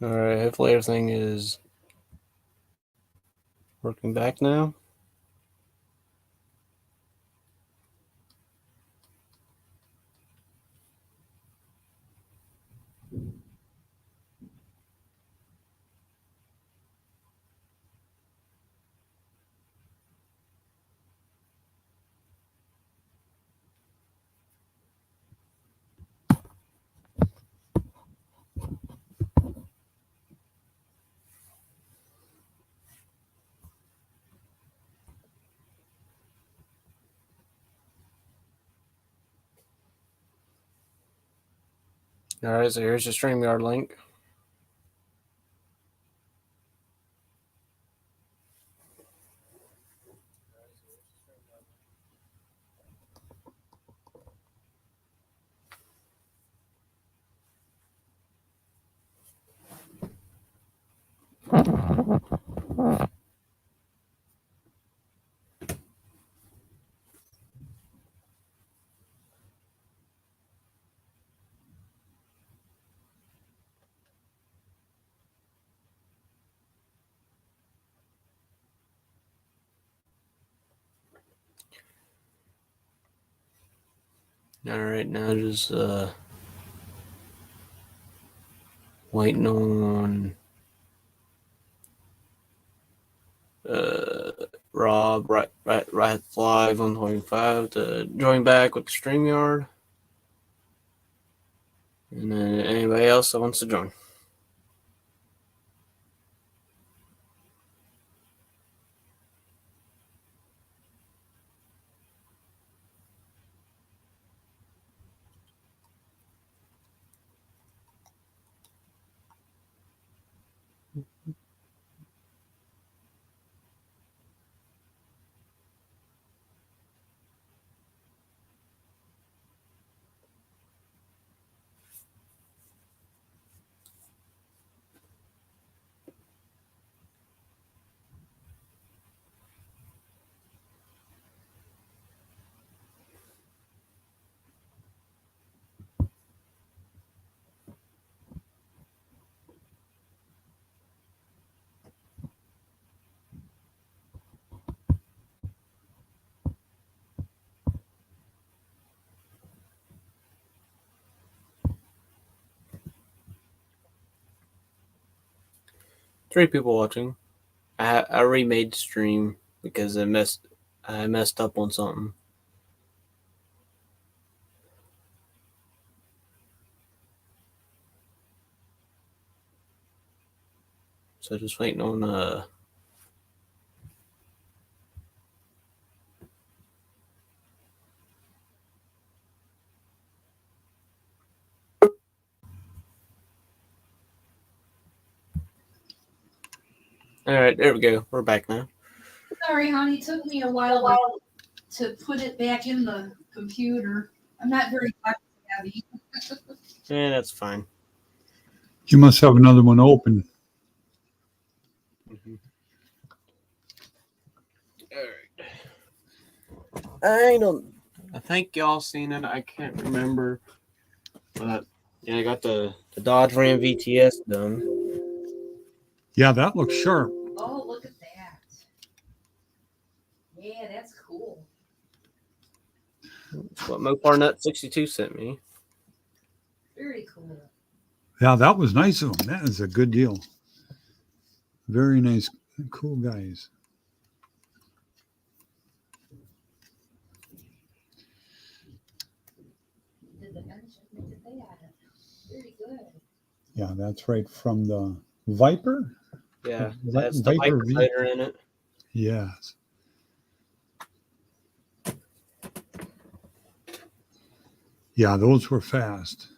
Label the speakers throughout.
Speaker 1: All right, hopefully everything is working back now. All right, so here's the StreamYard link. All right, now just waiting on Rob right live 125 to join back with the StreamYard. And then anybody else that wants to join. Three people watching. I remade the stream because I messed up on something. So just waiting on All right, there we go. We're back now.
Speaker 2: Sorry, honey. It took me a while to put it back in the computer. I'm not very savvy.
Speaker 1: Yeah, that's fine.
Speaker 3: You must have another one open.
Speaker 1: Mm-hmm. All right. I think y'all seen it. I can't remember. But yeah, I got the Dodge Ram VTS done.
Speaker 3: Yeah, that looks sharp.
Speaker 2: Oh, look at that. Yeah, that's cool.
Speaker 1: That's what Mopar Nut 62 sent me.
Speaker 2: Very cool.
Speaker 3: Yeah, that was nice of them. That is a good deal. Very nice, cool guys.
Speaker 2: Very good.
Speaker 3: Yeah, that's right from the Viper.
Speaker 1: Yeah, that's the Viper fighter in it.
Speaker 3: Yes. Yeah, those were fast.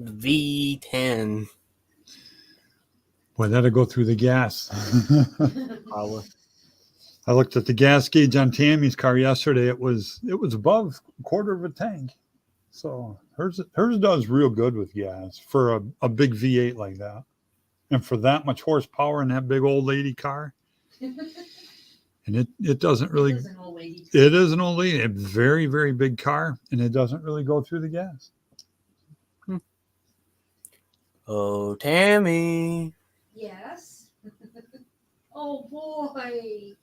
Speaker 1: V10.
Speaker 3: Boy, that'll go through the gas.
Speaker 1: Probably.
Speaker 3: I looked at the gas gauge on Tammy's car yesterday. It was above a quarter of a tank. So hers does real good with gas for a big V8 like that. And for that much horsepower in that big old lady car. And it doesn't really. It is an old lady. It is an old lady. A very, very big car. And it doesn't really go through the gas.
Speaker 1: Oh, Tammy.
Speaker 2: Yes. Oh boy.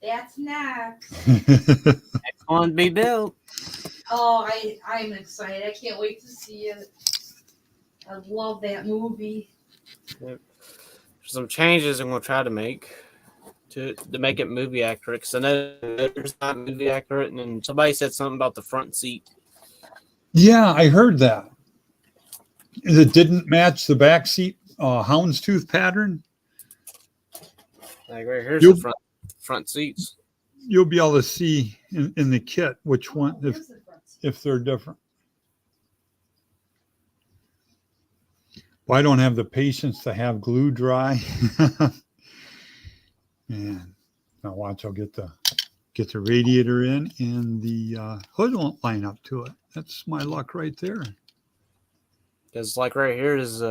Speaker 2: That's next.
Speaker 1: Next one to be built.
Speaker 2: Oh, I'm excited. I can't wait to see it. I love that movie.
Speaker 1: Some changes I'm gonna try to make to make it movie accurate. Because I know it's not movie accurate, and then somebody said something about the front seat.
Speaker 3: Yeah, I heard that. It didn't match the back seat houndstooth pattern.
Speaker 1: Like right here's
Speaker 3: You'll,
Speaker 1: the front seats.
Speaker 3: you'll be able to see in the kit which one
Speaker 2: Here's the front seat.
Speaker 3: if they're different. Well, I don't have the patience to have glue dry. And now watch, I'll get the radiator in, and the hood won't line up to it. That's my luck right there.
Speaker 1: Because like right here is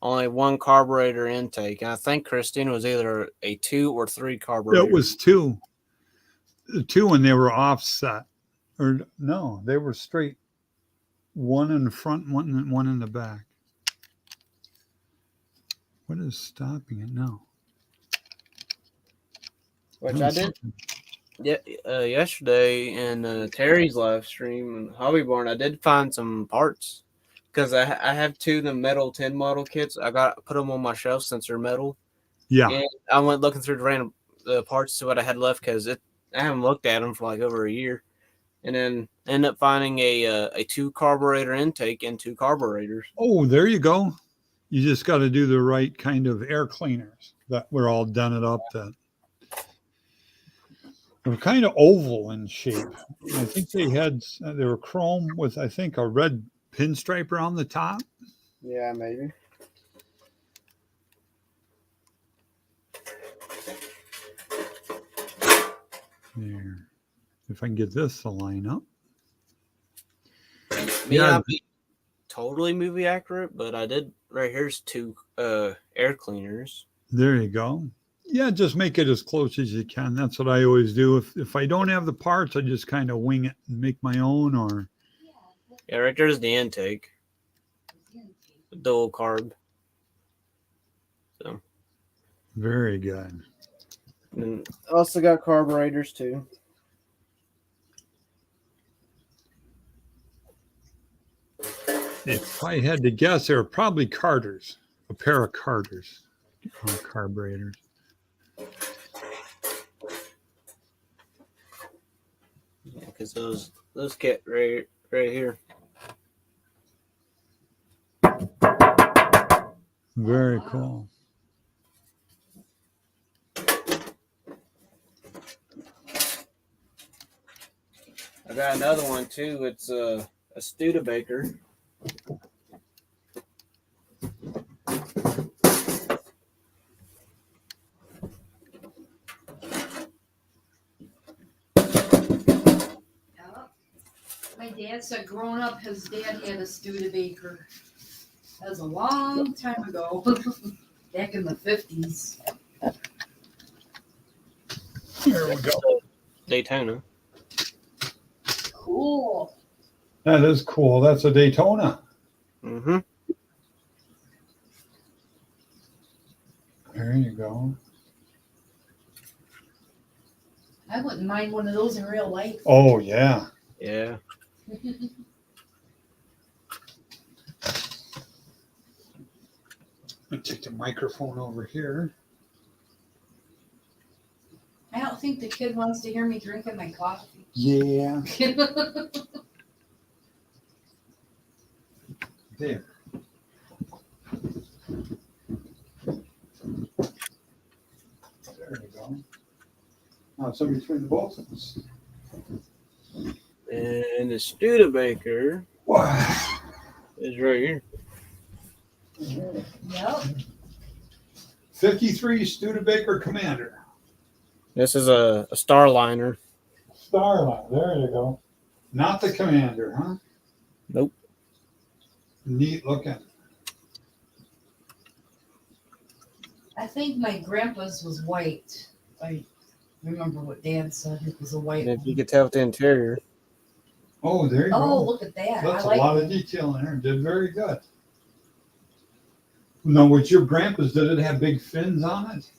Speaker 1: only one carburetor intake, and I think Christine was either a 2 or 3 carburetor.
Speaker 3: It was two, and they were offset, or no, they were straight. One in the front, one in the back. What is stopping it now?
Speaker 1: Which I did. Yeah, yesterday in Terry's live stream and Hobby Barn, I did find some parts because I have 2 of the metal 10 model kits. I put them on my shelf since they're metal.
Speaker 3: Yeah.
Speaker 1: And I went looking through the random parts to what I had left because I haven't looked at them for like over a year, and then ended up finding a 2 carburetor intake and 2 carburetors.
Speaker 3: Oh, there you go. You just got to do the right kind of air cleaners that were all done it up. That they were kind of oval in shape. I think they were chrome with, I think, a red pinstripe around the top.
Speaker 1: Yeah, maybe.
Speaker 3: There. If I can get this to line up.
Speaker 1: May not be totally movie accurate, but I did. Right here's 2 air cleaners.
Speaker 3: There you go. Yeah, just make it as close as you can. That's what I always do. If I don't have the parts, I just kind of wing it and make my own. Or
Speaker 1: yeah, right there's the intake, the dual carb. So
Speaker 3: very good.
Speaker 1: And also got carburetors too.
Speaker 3: If I had to guess, they were probably Carters, a pair of Carters carburetors.
Speaker 1: Yeah, because those kit right here.
Speaker 3: Very cool.
Speaker 1: I got another one too. It's a Studebaker.
Speaker 2: My dad said growing up, his dad had a Studebaker. That was a long time ago, back in the 50s.
Speaker 3: There we go.
Speaker 1: Daytona.
Speaker 2: Cool.
Speaker 3: That is cool. That's a Daytona.
Speaker 1: Mm-hmm.
Speaker 3: There you go.
Speaker 2: I wouldn't mind one of those in real life.
Speaker 3: Oh, yeah.
Speaker 1: Yeah.
Speaker 3: Let me take the microphone over here.
Speaker 2: I don't think the kid wants to hear me drinking my coffee.
Speaker 3: Yeah. There. There you go. Now it's in between the both of us.
Speaker 1: And the Studebaker
Speaker 3: Wow.
Speaker 1: is right here.
Speaker 2: Yep.
Speaker 3: 53 Studebaker Commander.
Speaker 1: This is a Starliner.
Speaker 3: Starline. There you go. Not the Commander, huh?
Speaker 1: Nope.
Speaker 3: Neat looking.
Speaker 2: I think my grandpa's was white. I remember what Dad said. It was a white
Speaker 1: And if
Speaker 2: one.
Speaker 1: you could tell with the interior.
Speaker 3: Oh, there you
Speaker 2: Oh,
Speaker 3: go.
Speaker 2: look at that.
Speaker 3: That's
Speaker 2: I like
Speaker 3: a lot
Speaker 2: it.
Speaker 3: of detail in there. Did very good. Now, with your grandpa's, did it have big fins on it?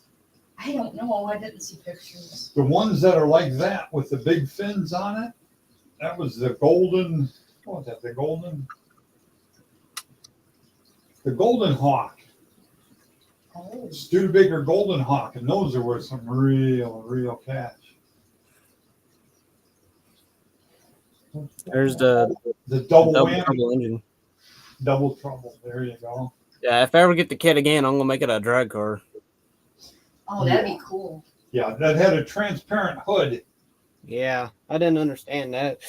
Speaker 2: I don't know. I didn't see pictures.
Speaker 3: The ones that are like that with the big fins on it, that was the golden, what was that, the golden hawk.
Speaker 2: Oh,
Speaker 3: Studebaker golden hawk, and those are worth some real cash.
Speaker 1: There's the
Speaker 3: double
Speaker 1: double
Speaker 3: whammy,
Speaker 1: trouble engine.
Speaker 3: double trouble. There you go.
Speaker 1: Yeah, if I ever get the kit again, I'm gonna make it a drag car.
Speaker 2: oh, that'd be cool.
Speaker 3: Yeah, that had a transparent hood.
Speaker 1: Yeah, I didn't understand that.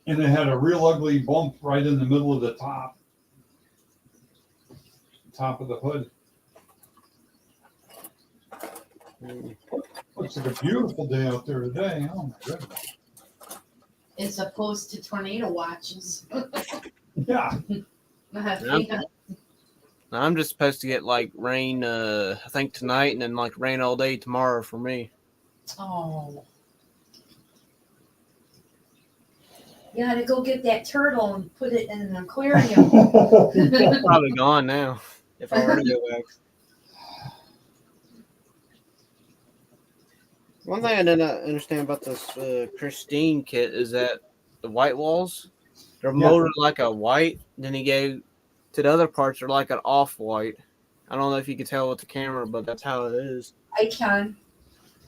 Speaker 3: And it had a real ugly bump right in the middle of the top of the hood. Looks like a beautiful day out there today. Oh my goodness.
Speaker 2: As opposed to tornado watches.
Speaker 3: Yeah.
Speaker 1: I'm just supposed to get like rain, I think tonight, and then like rain all day tomorrow for me.
Speaker 2: Oh. You gotta go get that turtle and put it in an aquarium.
Speaker 1: It's probably gone now if I were to go back. One thing I did not understand about this Christine kit is that the white walls, they're molded like a white. Then he gave to the other parts are like an off-white. I don't know if you can tell with the camera, but that's how it is.
Speaker 2: I can.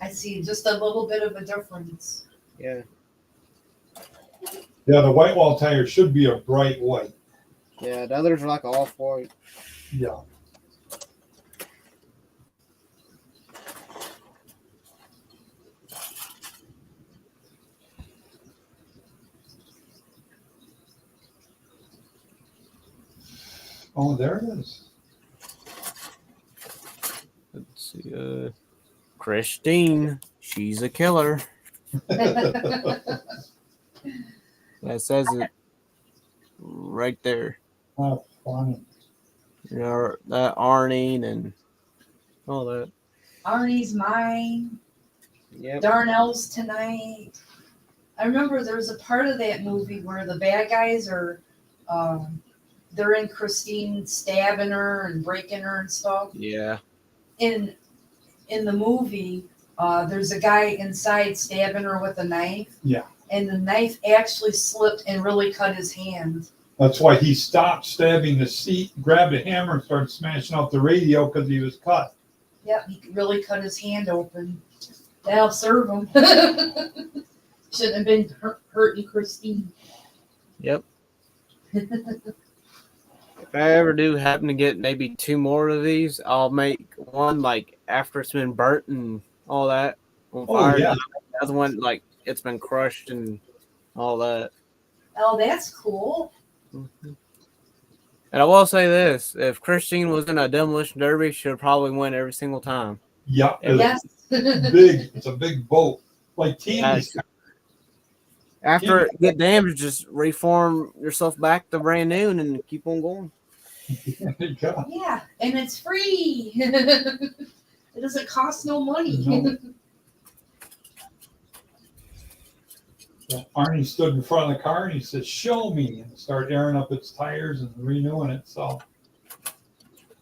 Speaker 2: I see just a little bit of a difference.
Speaker 1: Yeah.
Speaker 3: Yeah, the white wall tire should be a bright white.
Speaker 1: Yeah, the others are like off-white.
Speaker 3: Yeah. Oh, there it is.
Speaker 1: Let's see. Christine, she's a killer. That says it right there.
Speaker 3: Oh, funny.
Speaker 1: You know, that Arnie and all that.
Speaker 2: Arnie's mine.
Speaker 1: Yep.
Speaker 2: Darnell's tonight. I remember there was a part of that movie where the bad guys are, they're in Christine stabbing her and breaking her and stuff.
Speaker 1: Yeah.
Speaker 2: In the movie, there's a guy inside stabbing her with a knife.
Speaker 3: Yeah.
Speaker 2: And the knife actually slipped and really cut his hand.
Speaker 3: That's why he stopped stabbing the seat, grabbed a hammer, and started smashing out the radio because he was cut.
Speaker 2: Yep, he really cut his hand open. That'll serve him. Shouldn't have been hurting Christine.
Speaker 1: Yep. If I ever do happen to get maybe 2 more of these, I'll make one like after it's been burnt and all that on fire.
Speaker 3: Yeah.
Speaker 1: The other one like it's been crushed and all that.
Speaker 2: Oh, that's cool.
Speaker 1: Mm-hmm. And I will say this: if Christine was in a demolition derby, she'll probably win every single time.
Speaker 3: Yeah.
Speaker 2: Yes.
Speaker 3: Big. It's a big boat. Like Tammy's.
Speaker 1: After it get damaged, just reform yourself back to brand new and then keep on going.
Speaker 2: Yeah, and it's free. It doesn't cost no money.
Speaker 3: No. Arnie stood in front of the car and he said, "Show me," and started airing up its tires and renewing it. So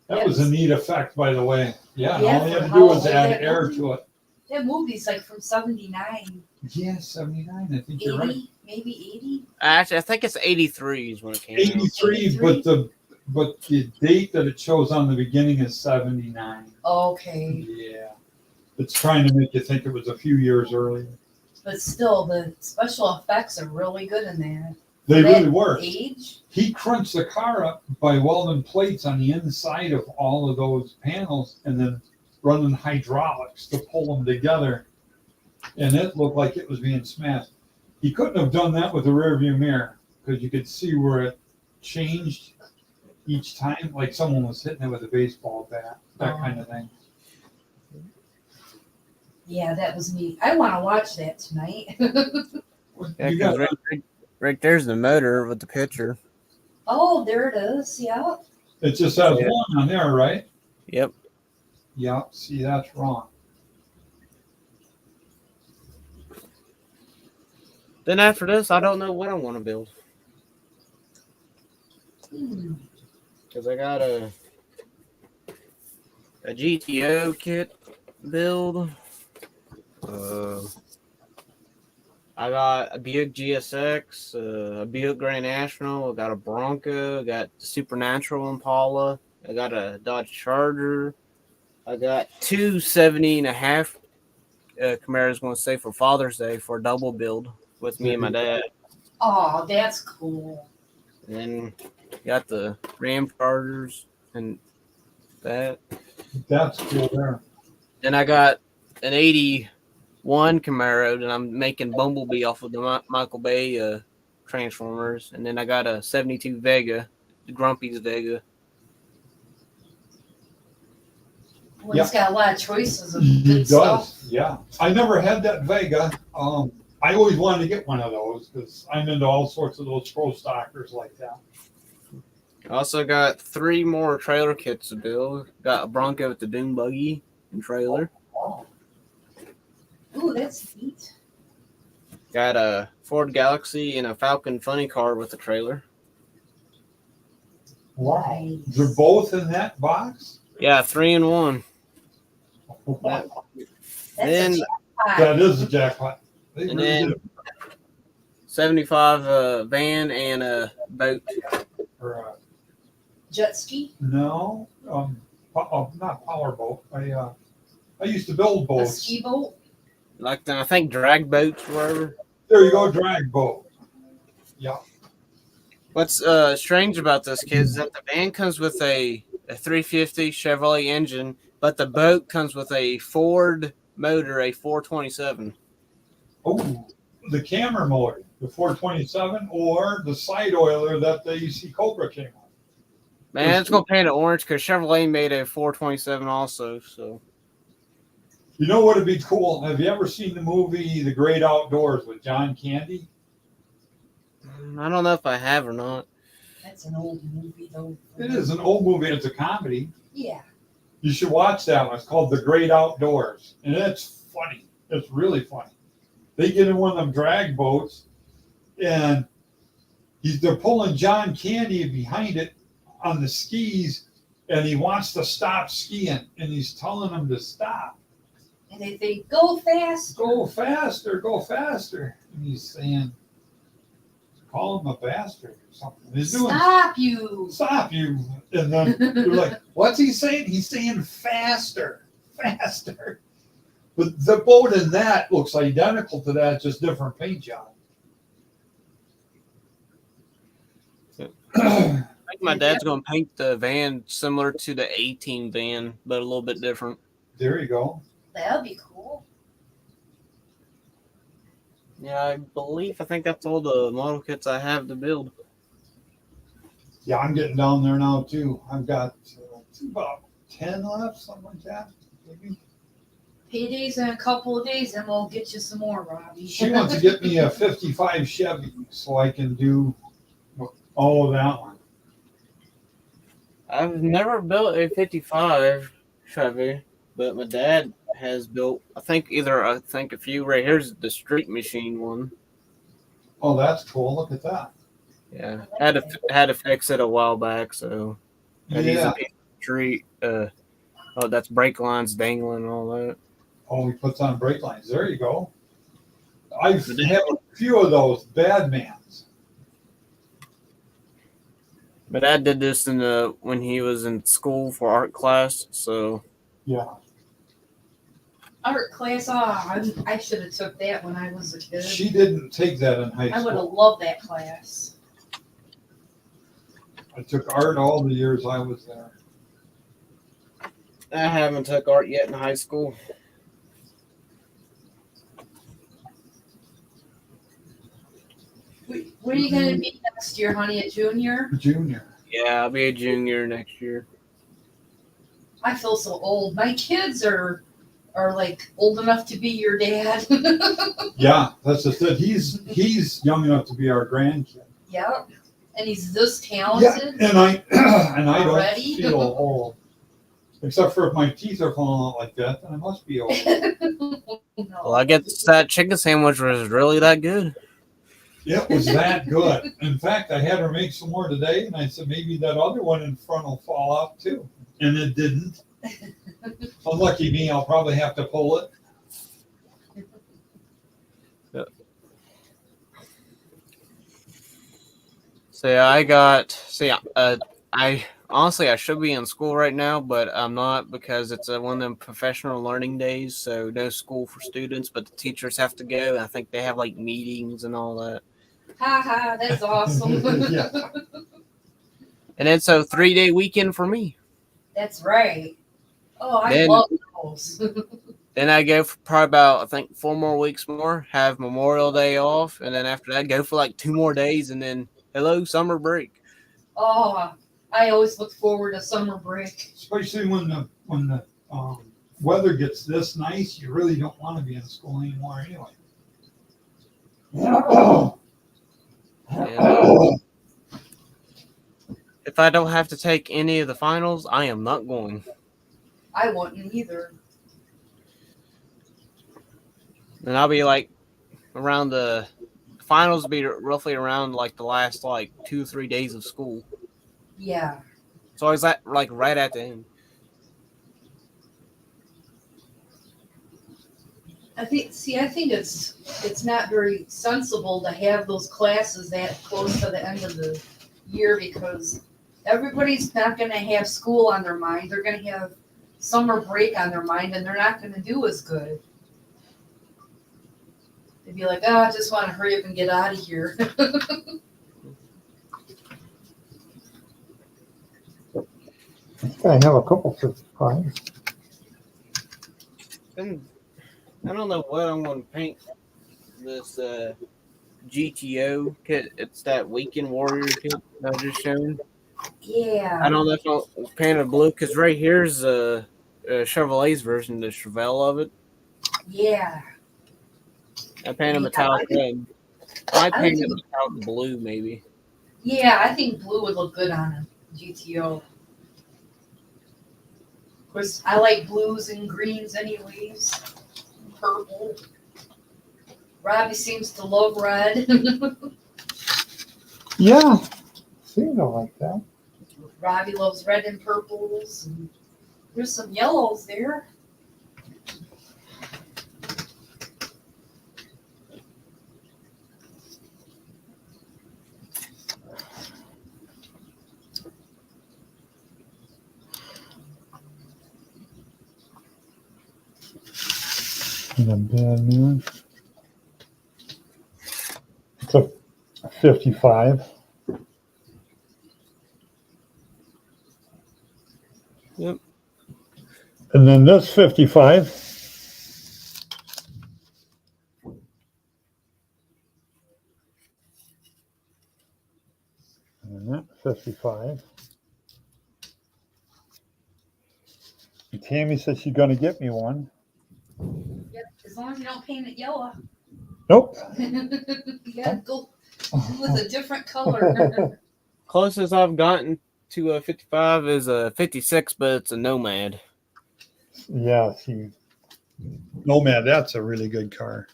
Speaker 3: that was a neat effect, by the way. Yeah, all you had to do was add air to it.
Speaker 2: That movie's like from 79.
Speaker 3: Yeah, 79. I think
Speaker 2: 80,
Speaker 3: you're right.
Speaker 2: maybe 80.
Speaker 1: Actually, I think it's 83 is when it came out.
Speaker 3: 83, but the date that it shows on the beginning is 79.
Speaker 2: Okay.
Speaker 3: Yeah. It's trying to make you think it was a few years earlier.
Speaker 2: But still, the special effects are really good in that.
Speaker 3: They really were.
Speaker 2: Age?
Speaker 3: He crunched the car up by welding plates on the inside of all of those panels and then running hydraulics to pull them together. And it looked like it was being smashed. He couldn't have done that with a rear view mirror because you could see where it changed each time, like someone was hitting it with a baseball bat, that kind of thing.
Speaker 2: Yeah, that was neat. I want to watch that tonight.
Speaker 1: Yeah, right there's the motor with the picture.
Speaker 2: Oh, there it is. Yeah.
Speaker 3: It just has one on there, right?
Speaker 1: Yep.
Speaker 3: Yep. See, that's wrong.
Speaker 1: Then after this, I don't know what I want to build. because I got a GTO kit build. I got a Buick GSX, a Buick Grand National. I got a Bronco. I got the Supernatural Impala. I got a Dodge Charger. I got two 70.5 Camaros going to say for Father's Day for a double build with me and my dad.
Speaker 2: Oh, that's cool.
Speaker 1: And then got the Ram Chargers and that.
Speaker 3: That's cool there.
Speaker 1: Then I got an 81 Camaro that I'm making Bumblebee off of the Michael Bay Transformers. And then I got a 72 Vega, the Grumpy's Vega.
Speaker 2: Well, he's got a lot of choices of
Speaker 3: He
Speaker 2: good
Speaker 3: does,
Speaker 2: stuff.
Speaker 3: yeah. I never had that Vega. I always wanted to get one of those because I'm into all sorts of those pro stockers like that.
Speaker 1: I also got 3 more trailer kits to build. Got a Bronco with the Dune Buggy and trailer.
Speaker 2: Oh. Ooh, that's neat.
Speaker 1: Got a Ford Galaxy and a Falcon Funny Car with a trailer.
Speaker 3: Wow.
Speaker 2: Nice.
Speaker 3: They're both in that box?
Speaker 1: Yeah, 3 in 1.
Speaker 3: Wow.
Speaker 2: That's
Speaker 1: Then-
Speaker 2: a jackpot.
Speaker 3: That is a jackpot. They
Speaker 1: And
Speaker 3: really
Speaker 1: then-
Speaker 3: did.
Speaker 1: 75 van and a boat.
Speaker 3: Or,
Speaker 2: Jet ski?
Speaker 3: no, not powerboat. I used to build
Speaker 2: A
Speaker 3: boats.
Speaker 2: ski boat?
Speaker 1: Like I think drag boats, wherever.
Speaker 3: There you go, drag boat. Yeah.
Speaker 1: What's strange about this, kids, is that the van comes with a 350 Chevrolet engine, but the boat comes with a Ford motor, a 427.
Speaker 3: Oh, the camera motor, the 427, or the side oiler that the EC Cobra came on.
Speaker 1: Man, it's gonna paint it orange because Chevrolet made a 427 also. So
Speaker 3: You know what would be cool? Have you ever seen the movie The Great Outdoors with John Candy?
Speaker 1: I don't know if I have or not.
Speaker 2: That's an old movie, though.
Speaker 3: It is an old movie. It's a comedy.
Speaker 2: Yeah.
Speaker 3: You should watch that one. It's called The Great Outdoors, and it's funny. It's really funny. They get in one of them drag boats, and they're pulling John Candy behind it on the skis, and he wants to stop skiing, and he's telling them to stop.
Speaker 2: And they think, go fast.
Speaker 3: Go faster, go faster. And he's saying, call him a bastard or something. He's doing
Speaker 2: Stop you.
Speaker 3: stop you. And then you're like, what's he saying? He's saying faster, faster. But the boat in that looks identical to that, just different paint job.
Speaker 1: I think my dad's gonna paint the van similar to the 18 van, but a little bit different.
Speaker 3: There you go.
Speaker 2: That'll be cool.
Speaker 1: Yeah, I think that's all the model kits I have to build.
Speaker 3: Yeah, I'm getting down there now too. I've got about 10 left, something like that. Maybe.
Speaker 2: Payday's in a couple of days, and we'll get you some more, Robbie.
Speaker 3: She wants to get me a 55 Chevy so I can do all of that one.
Speaker 1: I've never built a 55 Chevy, but my dad has built. I think a few. Right here's the Street Machine one.
Speaker 3: Oh, that's cool. Look at that.
Speaker 1: Yeah, had to fix it a while back, so I use a piece of street. That's brake lines dangling and all that.
Speaker 3: Oh, he puts on brake lines. There you go. I've had a few of those Badmans.
Speaker 1: My dad did this when he was in school for art class, so
Speaker 3: Yeah.
Speaker 2: Art class, I should have took that when I was a kid.
Speaker 3: She didn't take that in high
Speaker 2: I would have
Speaker 3: school.
Speaker 2: loved that class.
Speaker 3: I took art all the years I was there.
Speaker 1: I haven't took art yet in high school.
Speaker 2: What are you going to be next year, honey? A junior?
Speaker 3: Junior.
Speaker 1: Yeah, I'll be a junior next year.
Speaker 2: I feel so old. My kids are like old enough to be your dad.
Speaker 3: Yeah, that's just it. He's young enough to be our grandkid.
Speaker 2: Yep. And he's this
Speaker 3: Yeah,
Speaker 2: talented.
Speaker 3: and I don't
Speaker 2: Already?
Speaker 3: feel old. Except for if my teeth are falling out like that, then I must be old.
Speaker 1: Well, I guess that chicken sandwich was really that good.
Speaker 3: It was that good. In fact, I had her make some more today, and I said maybe that other one in front will fall off too, and it didn't. So lucky me, I'll probably have to pull it.
Speaker 1: So yeah, I got. See, I honestly I should be in school right now, but I'm not because it's one of them professional learning days. So no school for students, but the teachers have to go. I think they have like meetings and all that.
Speaker 2: Ha ha, that's awesome.
Speaker 3: Yeah.
Speaker 1: And then so 3-day weekend for me.
Speaker 2: That's right. Oh, I
Speaker 1: Then
Speaker 2: love those.
Speaker 1: then I go for probably about I think 4 more weeks more. Have Memorial Day off, and then after that go for like 2 more days, and then hello summer break.
Speaker 2: Oh, I always look forward to summer break.
Speaker 3: Especially when the weather gets this nice, you really don't want to be in school anymore anyway.
Speaker 1: And, if I don't have to take any of the finals, I am not going.
Speaker 2: I wouldn't either.
Speaker 1: And I'll be like around the finals will be roughly around like the last like 2-3 days of school.
Speaker 2: Yeah.
Speaker 1: So I was at like right at the end.
Speaker 2: I think it's not very sensible to have those classes that close to the end of the year because everybody's not going to have school on their mind. They're going to have summer break on their mind, and they're not going to do as good. They'd be like, "Oh, I just want to hurry up and get out of here."
Speaker 3: I have a couple 55s.
Speaker 1: And I don't know what I'm going to paint this GTO kit. It's that Weekend Warrior kit that I just shown.
Speaker 2: Yeah.
Speaker 1: I don't know if I'll paint it blue because right here's Chevrolet's version, the Chevelle of it.
Speaker 2: Yeah.
Speaker 1: I paint it metallic red. I paint it metallic blue, maybe.
Speaker 2: Yeah, I think blue would look good on a GTO. Of course, I like blues and greens anyways. Purple. Robbie seems to love red.
Speaker 3: Yeah, seems like that.
Speaker 2: Robbie loves red and purples. And there's some yellows there.
Speaker 3: And then bad news. It's a 55.
Speaker 1: Yep.
Speaker 3: And then this 55. And that 55. And Tammy says she's going to get me one.
Speaker 2: Yep, as long as you don't paint it yellow.
Speaker 3: Nope.
Speaker 2: You gotta go with a different color.
Speaker 1: Closest I've gotten to a 55 is a 56, but it's a Nomad.
Speaker 3: Yeah, Nomad, that's a really good car.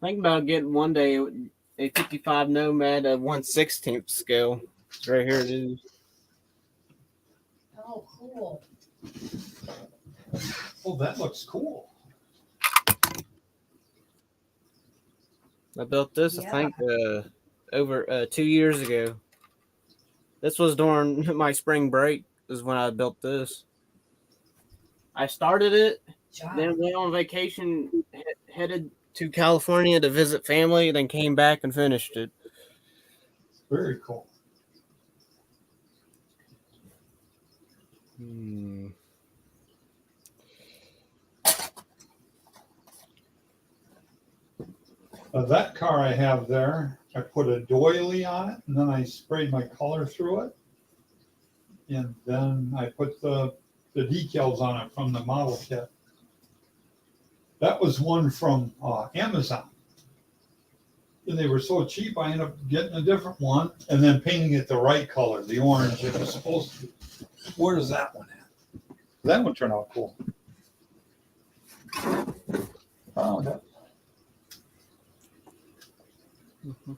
Speaker 1: Think about getting one day a 55 Nomad at 1/16 scale. Right here it is.
Speaker 2: Oh, cool.
Speaker 3: Oh, that looks cool.
Speaker 1: I built this,
Speaker 2: Yeah.
Speaker 1: I think, over 2 years ago. This was during my spring break is when I built this. I started it,
Speaker 2: Job.
Speaker 1: then went on vacation, headed to California to visit family, then came back and finished it.
Speaker 3: Very cool. That car I have there, I put a doily on it, and then I sprayed my color through it. And then I put the decals on it from the model kit. That was one from Amazon. And they were so cheap, I ended up getting a different one and then painting it the right color, the orange it was supposed to be. Where is that one at? That one turned out cool. Found it.
Speaker 1: Mhm.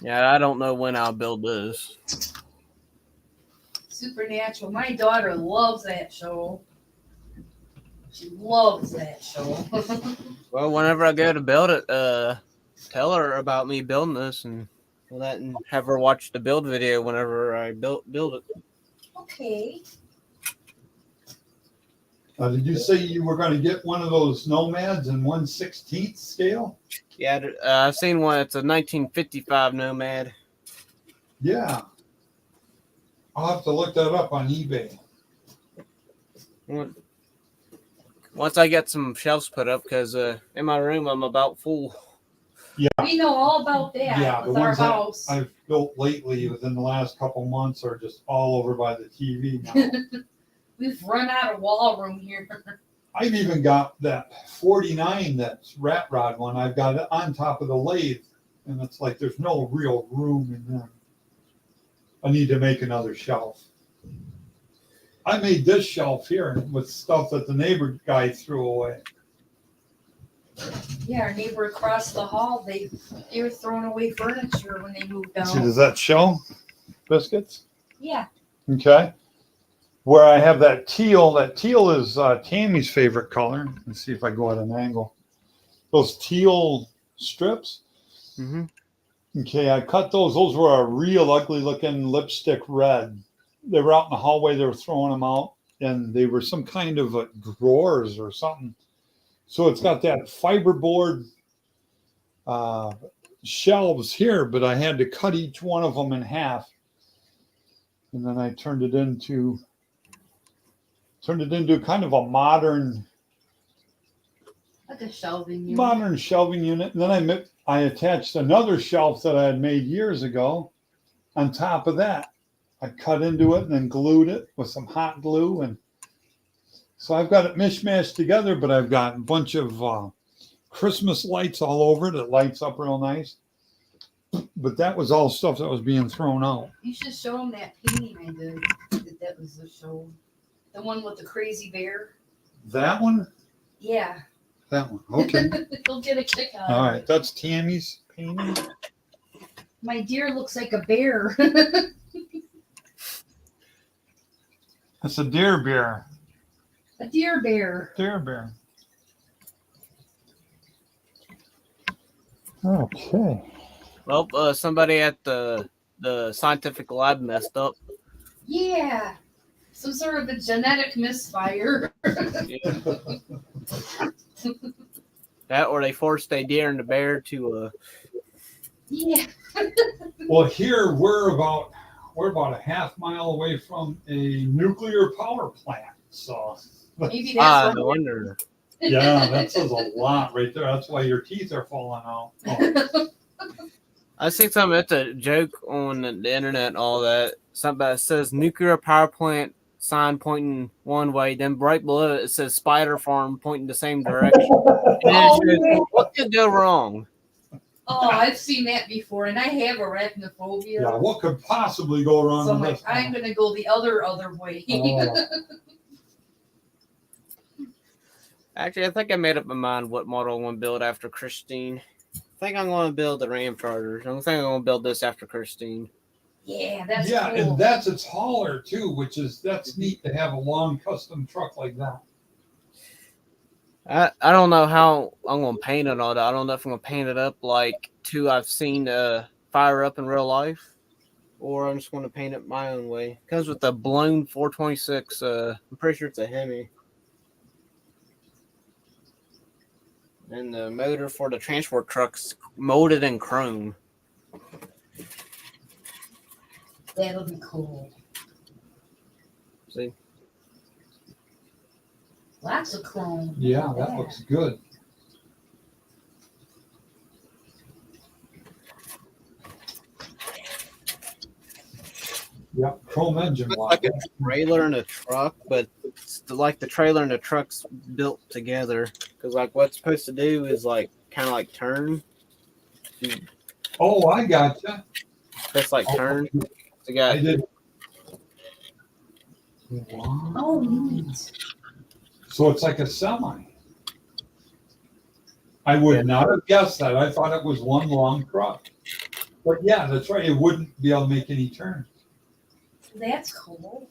Speaker 1: Yeah, I don't know when I'll build this.
Speaker 2: Supernatural. My daughter loves that show. She loves that show.
Speaker 1: Well, whenever I go to build it, tell her about me building this and all that, and have her watch the build video whenever I build it.
Speaker 2: Okay.
Speaker 3: Did you say you were going to get one of those Nomads in 1/16 scale?
Speaker 1: Yeah, I've seen one. It's a 1955 Nomad.
Speaker 3: Yeah. I'll have to look that up on eBay.
Speaker 1: Once I get some shelves put up, because in my room I'm about full.
Speaker 3: Yeah.
Speaker 2: We know all about that
Speaker 3: Yeah, the
Speaker 2: with our
Speaker 3: ones
Speaker 2: house.
Speaker 3: I've built lately within the last couple months are just all over by the TV now.
Speaker 2: We've run out of wall room here.
Speaker 3: I've even got that 49, that's rat rod one. I've got it on top of the lathe, and it's like there's no real room in there. I need to make another shelf. I made this shelf here with stuff that the neighbor guy threw away.
Speaker 2: Yeah, our neighbor across the hall, they were throwing away furniture when they moved
Speaker 3: See,
Speaker 2: down.
Speaker 3: does that show? Biscuits?
Speaker 2: Yeah.
Speaker 3: Okay. Where I have that teal is Tammy's favorite color. Let's see if I go at an angle. Those teal strips.
Speaker 1: Mm-hmm.
Speaker 3: Okay, I cut those. Those were a real ugly looking lipstick red. They were out in the hallway. They were throwing them out, and they were some kind of drawers or something. So it's got that fiberboard shelves here, but I had to cut each one of them in half, and then I turned it into kind of a modern
Speaker 2: Like a shelving unit.
Speaker 3: modern shelving unit. And then I attached another shelf that I had made years ago on top of that. I cut into it and then glued it with some hot glue. And so I've got it mishmashed together, but I've got a bunch of Christmas lights all over it. It lights up real nice. But that was all stuff that was being thrown out.
Speaker 2: You should show them that painting I did. That was the show. The one with the crazy bear.
Speaker 3: That one?
Speaker 2: Yeah.
Speaker 3: That one. Okay.
Speaker 2: They'll get a kick out
Speaker 3: All
Speaker 2: of
Speaker 3: right.
Speaker 2: it.
Speaker 3: That's Tammy's painting.
Speaker 2: My deer looks like a bear.
Speaker 3: That's a deer bear.
Speaker 2: A deer bear.
Speaker 3: Deer bear. Okay.
Speaker 1: Well, somebody at the scientific lab messed up.
Speaker 2: Yeah. Some sort of a genetic misfire.
Speaker 1: Yeah. That, or they forced a deer and a bear to.
Speaker 2: Yeah.
Speaker 3: Well, here we're about a half mile away from a nuclear power plant. So
Speaker 2: Maybe that's
Speaker 1: No wonder.
Speaker 3: yeah, that says a lot right there. That's why your teeth are falling out. Oh.
Speaker 1: I see something. It's a joke on the internet and all that. Something that says nuclear power plant sign pointing one way, then right below it says spider farm pointing the same direction. And then it says, what could go wrong?
Speaker 2: Oh, I've seen that before, and I have arachnophobia.
Speaker 3: Yeah, what could possibly go wrong
Speaker 2: So I'm
Speaker 3: with
Speaker 2: like,
Speaker 3: this?
Speaker 2: I'm gonna go the other way.
Speaker 3: Oh.
Speaker 1: Actually, I think I made up my mind what model I want to build after Christine. I think I'm going to build the Ram Charger. I think I'm going to build this after Christine.
Speaker 2: Yeah, that's
Speaker 3: Yeah,
Speaker 2: cool.
Speaker 3: and that's its hauler too, that's neat to have a long custom truck like that.
Speaker 1: I don't know how I'm going to paint it all that. I don't know if I'm going to paint it up like two I've seen fire up in real life, or I'm just going to paint it my own way. It comes with a blown 426. I'm pretty sure it's a Hemi. And the motor for the transport truck's molded in chrome.
Speaker 2: That'll be cool.
Speaker 1: See?
Speaker 2: Lots of chrome.
Speaker 3: Yeah, that looks good. Yeah, chrome engine.
Speaker 1: It's like a trailer and a truck, but it's like the trailer and the truck's built together. Because like what's supposed to do is like kind of like turn.
Speaker 3: Oh, I gotcha.
Speaker 1: Just like turn. So you
Speaker 3: I
Speaker 1: got
Speaker 3: did. Wow.
Speaker 2: Oh, neat.
Speaker 3: So it's like a semi. I would
Speaker 1: Yeah.
Speaker 3: not have guessed that. I thought it was one long truck. But yeah, that's right. It wouldn't be able to make any turns.
Speaker 2: That's cool.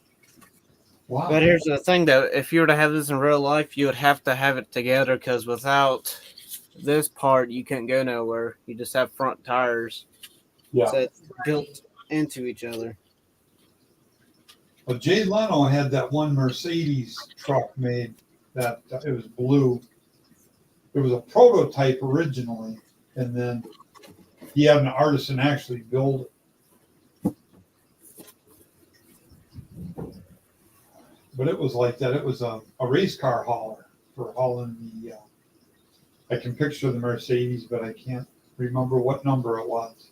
Speaker 3: Wow.
Speaker 1: But here's the thing, though: if you were to have this in real life, you would have to have it together because without this part, you couldn't go nowhere. You just have front tires.
Speaker 3: Yeah.
Speaker 1: So it's built into each other.
Speaker 3: Well, Jay Leno had that one Mercedes truck made that it was blue. It was a prototype originally, and then he had an artisan actually build it. But it was like that. It was a race car hauler for hauling the. I can picture the Mercedes, but I can't remember what number it was.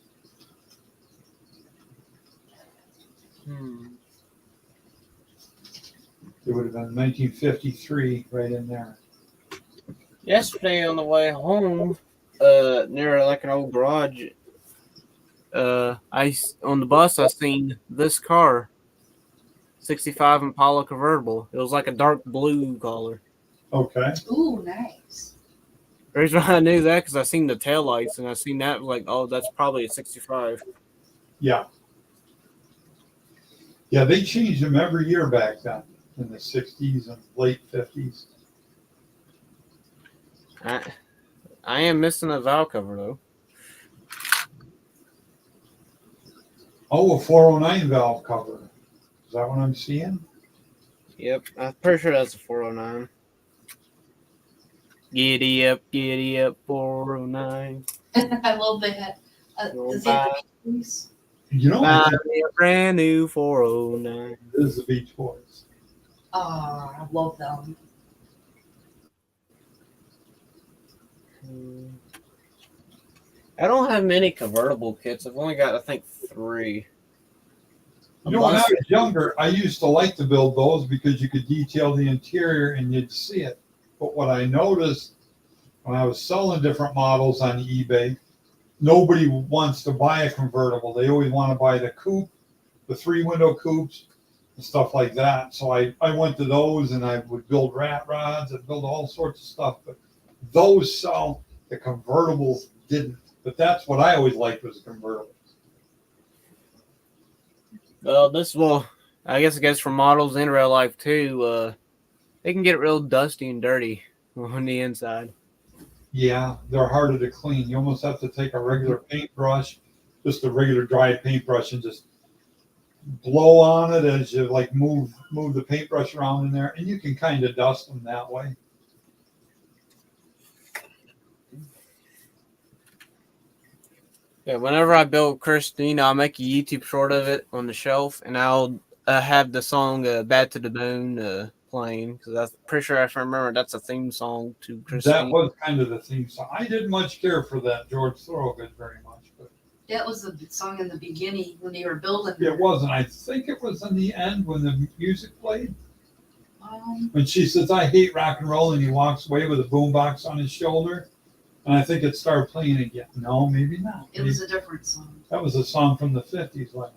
Speaker 3: It would have been 1953 right in there.
Speaker 1: Yesterday on the way home, near like an old garage, on the bus I seen this car, 65 Impala convertible. It was like a dark blue color.
Speaker 3: Okay.
Speaker 2: Ooh, nice.
Speaker 1: The reason why I knew that because I seen the taillights and I seen that like, oh, that's probably a 65.
Speaker 3: Yeah. Yeah, they changed them every year back then in the 60s and late 50s.
Speaker 1: I am missing a valve cover though.
Speaker 3: Oh, a 409 valve cover. Is that what I'm seeing?
Speaker 1: Yep, I'm pretty sure that's a 409. Giddy up, 409.
Speaker 2: I love that. Is that the Beatles?
Speaker 3: You know,
Speaker 1: Buy
Speaker 3: I think
Speaker 1: me a brand new 409.
Speaker 3: this is the Beach Boys.
Speaker 2: Oh, I love them.
Speaker 1: I don't have many convertible kits. I've only got, I think, 3.
Speaker 3: You know, when I was younger, I used to like to build those because you could detail the interior and you'd see it. But what I noticed when I was selling different models on eBay, nobody wants to buy a convertible. They always want to buy the coupe, the 3-window coupes, and stuff like that. So I went to those and I would build rat rods and build all sorts of stuff. But those sell, the convertibles didn't. But that's what I always liked was convertibles.
Speaker 1: Well, I guess it goes for models in real life too. They can get real dusty and dirty on the inside.
Speaker 3: Yeah, they're harder to clean. You almost have to take a regular paintbrush, just a regular dry paintbrush, and just blow on it as you like move the paintbrush around in there, and you can kind of dust them that way.
Speaker 1: Yeah, whenever I build Christina, I'll make a YouTube short of it on the shelf, and I'll have the song "Bad to the Bone" playing because I'm pretty sure I remember that's a theme song to Christina.
Speaker 3: That was kind of the theme song. I didn't much care for that George Thorogood very much, but
Speaker 2: That was the song in the beginning when they were building.
Speaker 3: it wasn't. I think it was in the end when the music played.
Speaker 2: Um,
Speaker 3: When she says, "I hate rock and roll," and he walks away with a boombox on his shoulder. And I think it started playing again. No, maybe not.
Speaker 2: it was a different song.
Speaker 3: That was a song from the 50s. Like,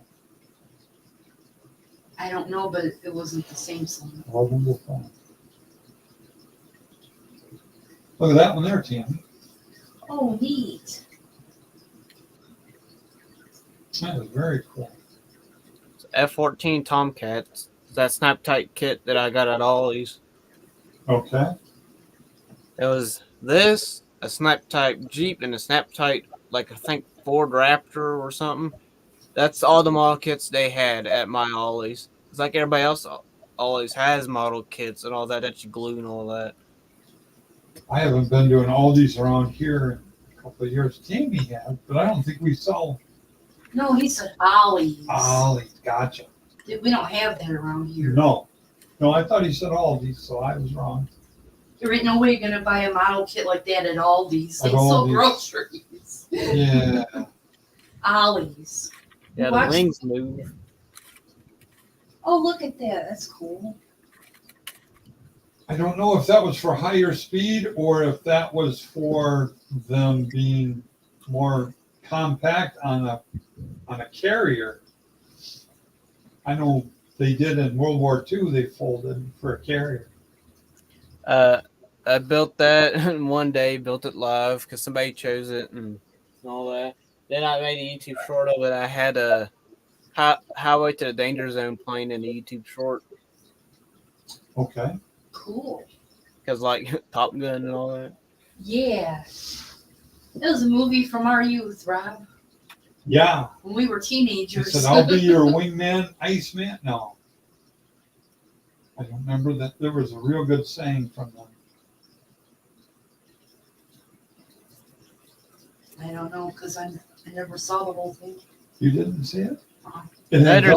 Speaker 2: I don't know, but it wasn't the same song.
Speaker 3: wonderful. Look at that one there, Tammy.
Speaker 2: Oh, neat.
Speaker 3: That was very cool.
Speaker 1: F-14 Tomcats. That snap tight kit that I got at Ollie's.
Speaker 3: Okay.
Speaker 1: It was this, a snap type Jeep, and a snap type, like I think Ford Raptor or something. That's all the model kits they had at my Ollie's. It's like everybody else always has model kits and all that you glue and all that.
Speaker 3: I haven't been doing all these around here in a couple of years. Tammy has, but I don't think we saw
Speaker 2: No, he said Ollie's.
Speaker 3: Ollie. Gotcha.
Speaker 2: We don't have that around here.
Speaker 3: No, I thought he said all these, so I was wrong.
Speaker 2: There ain't no way you're gonna buy a model kit like that at Aldi's. They
Speaker 3: At
Speaker 2: sell
Speaker 3: Aldi's.
Speaker 2: groceries.
Speaker 3: Yeah.
Speaker 2: Ollie's.
Speaker 1: Yeah,
Speaker 2: Watch-
Speaker 1: the wings move.
Speaker 2: Oh, look at that. That's cool.
Speaker 3: I don't know if that was for higher speed or if that was for them being more compact on a carrier. I know they did in World War II. They folded for a carrier.
Speaker 1: I built that in one day, built it live because somebody chose it and all that. Then I made a YouTube short of it. I had a highway to the danger zone playing in the YouTube short
Speaker 3: Okay.
Speaker 2: Cool.
Speaker 1: because like Top Gun and all that.
Speaker 2: Yeah. It was a movie from our youth, Rob.
Speaker 3: Yeah.
Speaker 2: When we were
Speaker 3: He
Speaker 2: teenagers.
Speaker 3: said, I'll be your wingman, Iceman. No. I don't remember that. There was a real good saying from them.
Speaker 2: I don't know because I never saw the whole thing.
Speaker 3: You didn't see it?
Speaker 2: Uh-uh.
Speaker 3: And then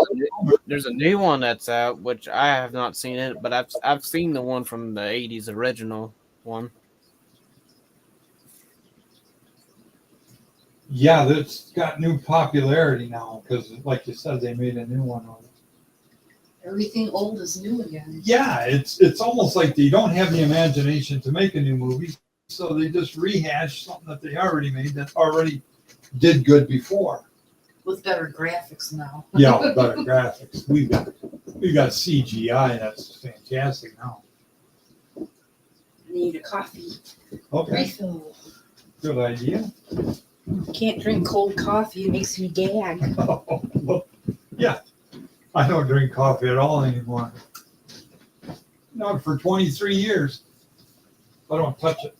Speaker 1: There's a new one that's out, which I have not seen it, but I've seen the one from the '80s original one.
Speaker 3: yeah, that's got new popularity now because, like you said, they made a new one of it.
Speaker 2: Everything old is new again.
Speaker 3: Yeah, it's almost like they don't have the imagination to make a new movie, so they just rehash something that they already made that already did good before.
Speaker 2: With better graphics now.
Speaker 3: Yeah, with better graphics. We got CGI that's fantastic now.
Speaker 2: Need a coffee.
Speaker 3: Okay,
Speaker 2: Refill.
Speaker 3: good idea.
Speaker 2: Can't drink cold coffee. It makes me gag.
Speaker 3: Well, yeah, I don't drink coffee at all anymore. Not for 23 years. I don't touch it.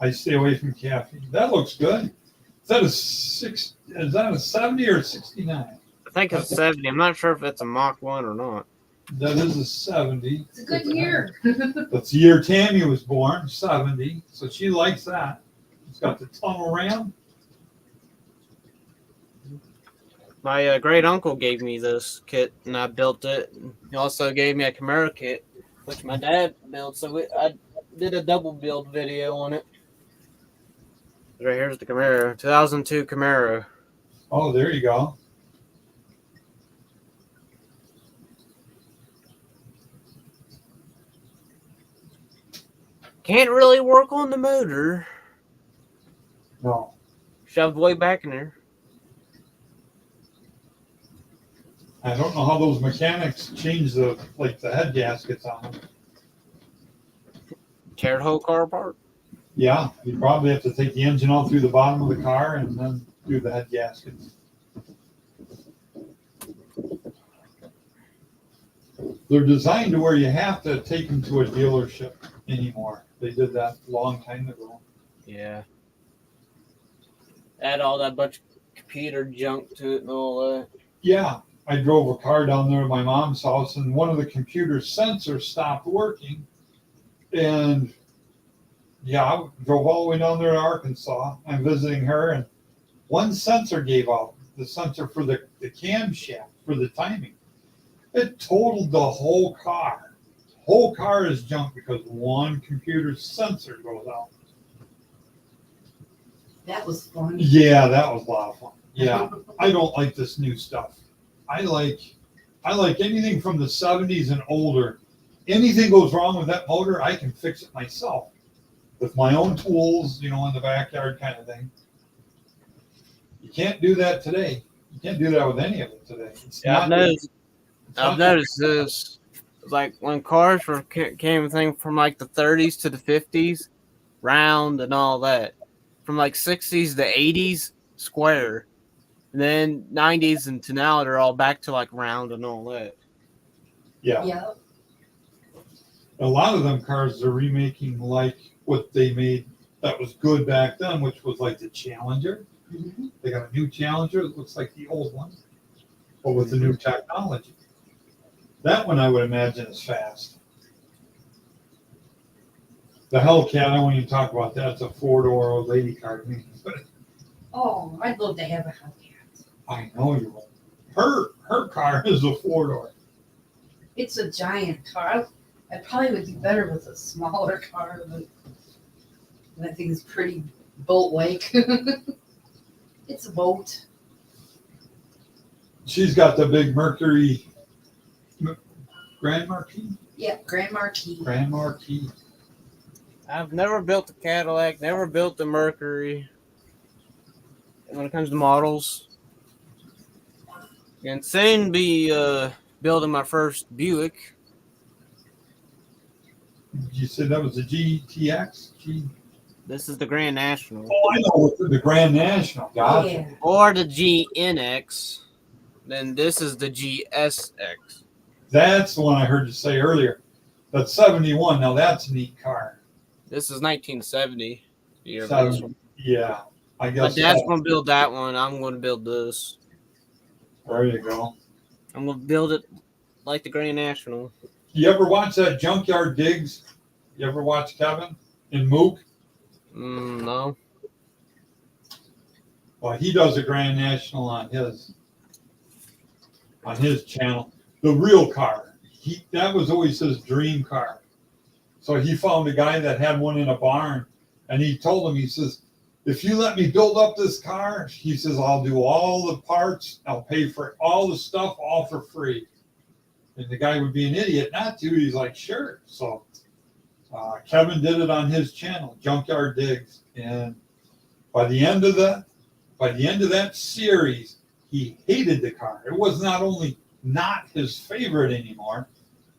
Speaker 3: I stay away from caffeine. That looks good. Is that a 70 or 69?
Speaker 1: I think it's 70. I'm not sure if it's a Mach 1 or not.
Speaker 3: That is a 70.
Speaker 2: It's a good year.
Speaker 3: That's the year Tammy was born, 70. So she likes that. It's got the tunnel ram.
Speaker 1: My great uncle gave me this kit, and I built it. He also gave me a Camaro kit, which my dad built. So I did a double build video on it. Right here's the Camaro, 2002 Camaro.
Speaker 3: Oh, there you go.
Speaker 1: Can't really work on the motor.
Speaker 3: No.
Speaker 1: Shoved way back in there.
Speaker 3: I don't know how those mechanics change the head gaskets on them.
Speaker 1: Tear the whole car apart.
Speaker 3: Yeah, you probably have to take the engine all through the bottom of the car and then do the head gaskets. They're designed to where you have to take them to a dealership anymore. They did that a long time ago.
Speaker 1: Yeah. Add all that bunch of computer junk to it and all that.
Speaker 3: Yeah, I drove a car down there to my mom's house, and one of the computer sensors stopped working. And yeah, I drove all the way down there to Arkansas. I'm visiting her, and one sensor gave out, the sensor for the camshaft, for the timing. It totaled the whole car. The whole car is junk because one computer sensor goes out.
Speaker 2: That was fun.
Speaker 3: Yeah, that was a lot of fun. Yeah, I don't like this new stuff. I like anything from the 70s and older. Anything goes wrong with that motor, I can fix it myself with my own tools, in the backyard kind of thing. You can't do that today. You can't do that with any of it today.
Speaker 1: I've noticed this. Like when cars came thing from like the 30s to the 50s, round and all that. From like 60s to 80s, square. And then 90s and to now they're all back to like round and all that.
Speaker 3: Yeah.
Speaker 2: Yeah.
Speaker 3: A lot of them cars are remaking like what they made that was good back then, which was like the Challenger.
Speaker 2: Mm-hmm.
Speaker 3: They got a new Challenger that looks like the old one, but with the new technology. That one I would imagine is fast. The Hellcat, I won't even talk about that. It's a four-door old lady car to me. But
Speaker 2: Oh, I'd love to have a Hellcat.
Speaker 3: I know you will. Her car is a four-door.
Speaker 2: It's a giant car. I probably would do better with a smaller car, but I think it's pretty boat-like. It's a boat.
Speaker 3: She's got the big Mercury Grand Marquis.
Speaker 2: Yeah, Grand Marquis.
Speaker 3: Grand Marquis.
Speaker 1: I've never built a Cadillac, never built a Mercury. When it comes to models, and soon be building my first Buick.
Speaker 3: You said that was a GTX?
Speaker 1: This is the Grand National.
Speaker 3: Oh, I know, the Grand National. Gotcha.
Speaker 2: Yeah.
Speaker 1: Or the GNX. Then this is the GSX.
Speaker 3: That's the one I heard you say earlier. That's 71. Now that's a neat car.
Speaker 1: This is 1970. The year of
Speaker 3: So,
Speaker 1: this one.
Speaker 3: yeah, I
Speaker 1: My
Speaker 3: guess.
Speaker 1: dad's going to build that one. I'm going to build this.
Speaker 3: There you go.
Speaker 1: I'm going to build it like the Grand National.
Speaker 3: You ever watch that Junkyard Digs? You ever watch Kevin and Mook?
Speaker 1: No.
Speaker 3: Well, he does a Grand National on his channel. The real car. That was always his dream car. So he found a guy that had one in a barn, and he told him, he says, if you let me build up this car, he says, I'll do all the parts, I'll pay for all the stuff, all for free. And the guy would be an idiot not to. He's like, sure. So Kevin did it on his channel, Junkyard Digs. And by the end of that series, he hated the car. It was not only not his favorite anymore,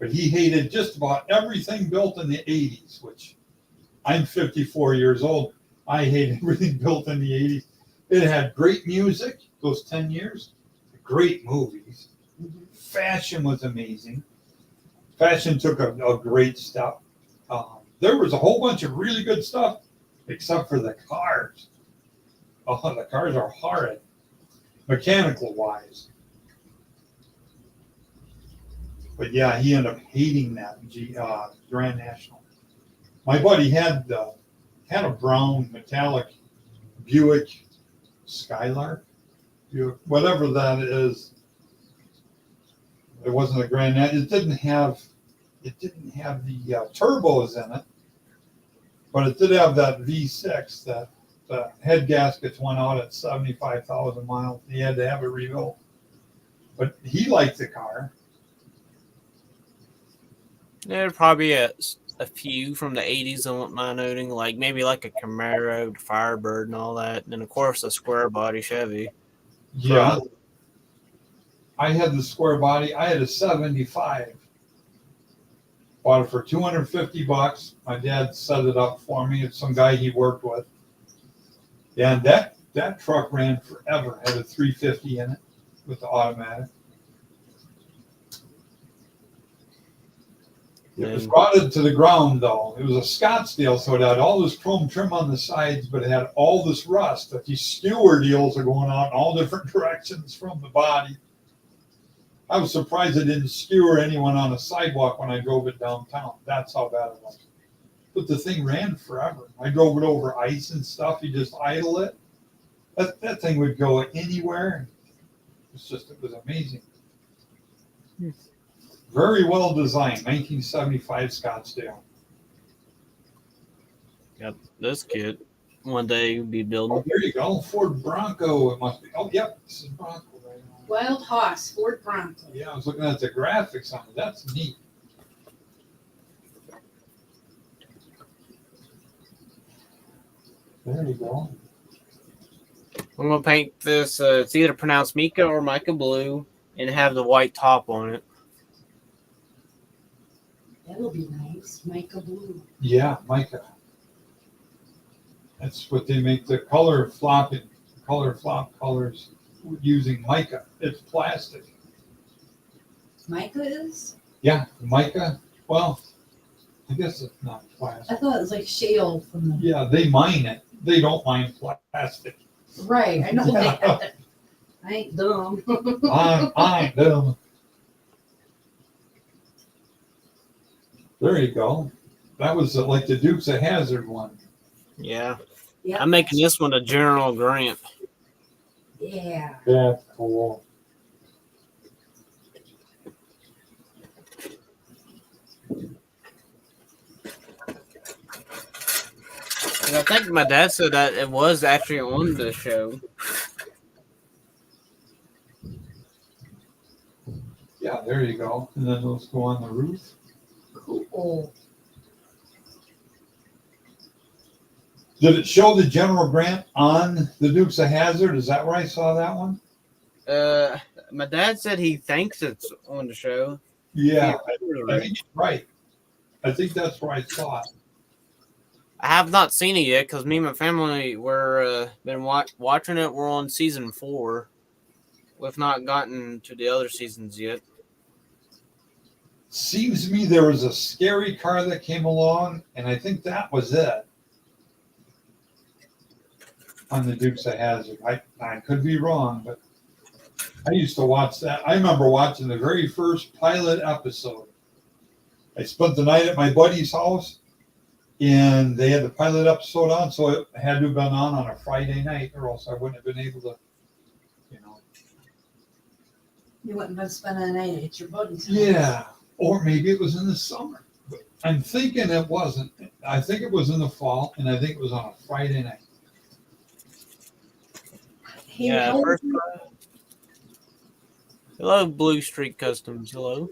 Speaker 3: but he hated just about everything built in the 80s, which I'm 54 years old. I hate everything built in the 80s. It had great music, those 10 years, great movies. Fashion was amazing. Fashion took a great step. There was a whole bunch of really good stuff, except for the cars. Oh, the cars are horrid, mechanical wise. But yeah, he ended up hating that Grand National. My buddy had a brown metallic Buick Skylark, whatever that is. It wasn't a Grand National. It didn't have the turbos in it, but it did have that V6 that the head gaskets went out at 75,000 miles. He had to have it rebuilt. But he liked the car.
Speaker 1: There's probably a few from the 80s I wouldn't mind noting, like maybe like a Camaro, Firebird, and all that. And of course, a square body Chevy.
Speaker 3: Yeah. I had the square body. I had a 75. Bought it for $250. My dad set it up for me. It's some guy he worked with. And that truck ran forever. Had a 350 in it with the automatic. It was rotted to the ground, though. It was a Scottsdale, so it had all this chrome trim on the sides, but it had all this rust. That these skewer deals are going out in all different directions from the body. I was surprised it didn't skewer anyone on a sidewalk when I drove it downtown. That's how bad it was. But the thing ran forever. I drove it over ice and stuff. You just idle it. That thing would go anywhere. It was amazing. Very well designed, 1975 Scottsdale.
Speaker 1: Got this kid. One day you'll be building.
Speaker 3: Oh, there you go. Ford Bronco. It must be. Oh, yep. This is Bronco right now.
Speaker 2: Wild Hoss, Ford Bronco.
Speaker 3: Yeah, I was looking at the graphics on it. That's neat. There you go.
Speaker 1: I'm going to paint this. It's either pronounced Mica or Mica Blue and have the white top on it.
Speaker 2: That'll be nice. Mica Blue.
Speaker 3: Yeah, mica. That's what they make the color flop colors using mica. It's plastic.
Speaker 2: Mica is?
Speaker 3: Yeah, mica. Well, I guess it's not plastic.
Speaker 2: I thought it was like shale from the.
Speaker 3: Yeah, they mine it. They don't mine plastic.
Speaker 2: Right, I know that. I ain't dumb.
Speaker 3: I ain't dumb. There you go. That was like the Dukes of Hazzard one.
Speaker 1: Yeah.
Speaker 2: Yeah.
Speaker 1: I'm making this one a General Grant.
Speaker 2: Yeah.
Speaker 3: That's cool.
Speaker 1: And I think my dad said that it was actually on the show.
Speaker 3: Yeah, there you go. And then those go on the roof.
Speaker 2: Cool.
Speaker 3: Did it show the General Grant on the Dukes of Hazzard? Is that where I saw that one?
Speaker 1: My dad said he thinks it's on the show.
Speaker 3: Yeah,
Speaker 1: Yeah,
Speaker 3: I think you're right. I think that's where I saw it.
Speaker 1: I have not seen it yet because me and my family were been watching it. We're on season 4. We've not gotten to the other seasons yet.
Speaker 3: Seems to me there was a scary car that came along, and I think that was it on the Dukes of Hazzard. I could be wrong, but I used to watch that. I remember watching the very first pilot episode. I spent the night at my buddy's house, and they had the pilot episode on, so it had to have been on a Friday night, or else I wouldn't have been able to, you know.
Speaker 2: You wouldn't have spent a night at your buddy's house.
Speaker 3: Yeah, or maybe it was in the summer. But I'm thinking it wasn't. I think it was in the fall, and I think it was on a Friday night.
Speaker 2: Hey,
Speaker 1: Yeah,
Speaker 2: how-
Speaker 1: first. Hello, Blue Street Customs. Hello.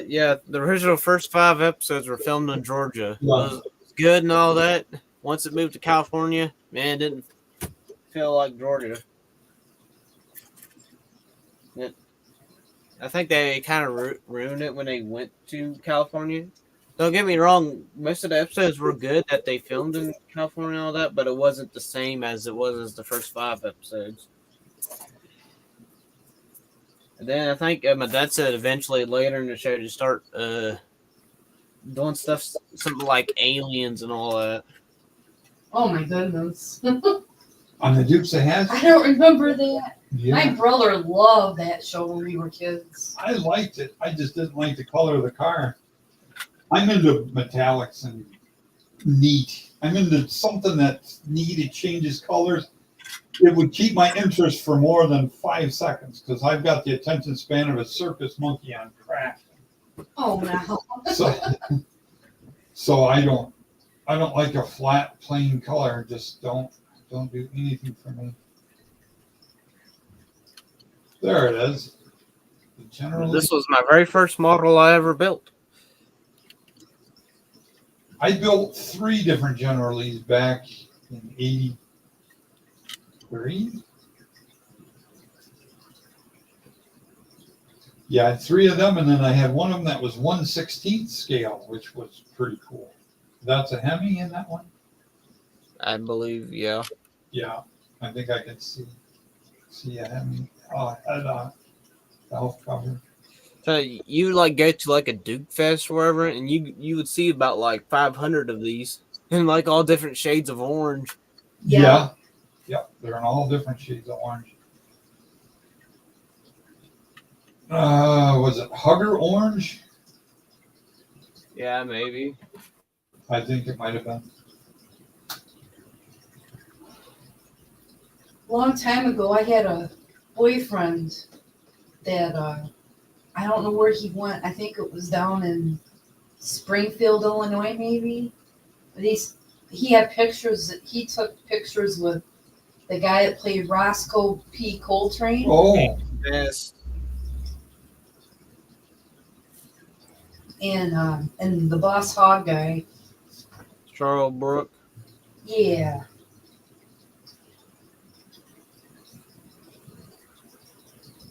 Speaker 1: Yeah, the original first 5 episodes were filmed in Georgia. It was good and all that. Once it moved to California, man, it didn't feel like Georgia. I think they kind of ruined it when they went to California. Don't get me wrong, most of the episodes were good that they filmed in California and all that, but it wasn't the same as it was as the first 5 episodes. And then I think my dad said eventually later in the show to start doing stuff, something like aliens and all that.
Speaker 2: Oh my goodness.
Speaker 3: On the Dukes of Hazzard?
Speaker 2: I don't remember that.
Speaker 3: Yeah.
Speaker 2: My brother loved that show when we were kids.
Speaker 3: I liked it. I just didn't like the color of the car. I'm into metallics and neat. I'm into something that's neat. It changes colors. It would keep my interest for more than 5 seconds because I've got the attention span of a circus monkey on crack.
Speaker 2: Oh no.
Speaker 3: So I don't like a flat plain color. Just don't do anything for me. There it is. Generally,
Speaker 1: This was my very first model I ever built.
Speaker 3: I built 3 different General Lees back in '83. Yeah, I had 3 of them, and then I had one of them that was 1/16 scale, which was pretty cool. That's a Hemi in that one?
Speaker 1: I believe, yeah.
Speaker 3: Yeah, I think I can see a Hemi. Oh, it had a valve cover.
Speaker 1: So you like go to like a Duke Fest or wherever, and you would see about like 500 of these in like all different shades of orange.
Speaker 3: Yeah. Yep, they're in all different shades of orange. Was it Hugger Orange?
Speaker 1: Yeah, maybe.
Speaker 3: I think it might have been.
Speaker 2: Long time ago, I had a boyfriend that I don't know where he went. I think it was down in Springfield, Illinois, maybe. But he had pictures. He took pictures with the guy that played Roscoe P. Coltrane.
Speaker 3: Oh,
Speaker 1: Yes.
Speaker 2: And the Boss Hog guy.
Speaker 1: Charles Brook.
Speaker 2: Yeah.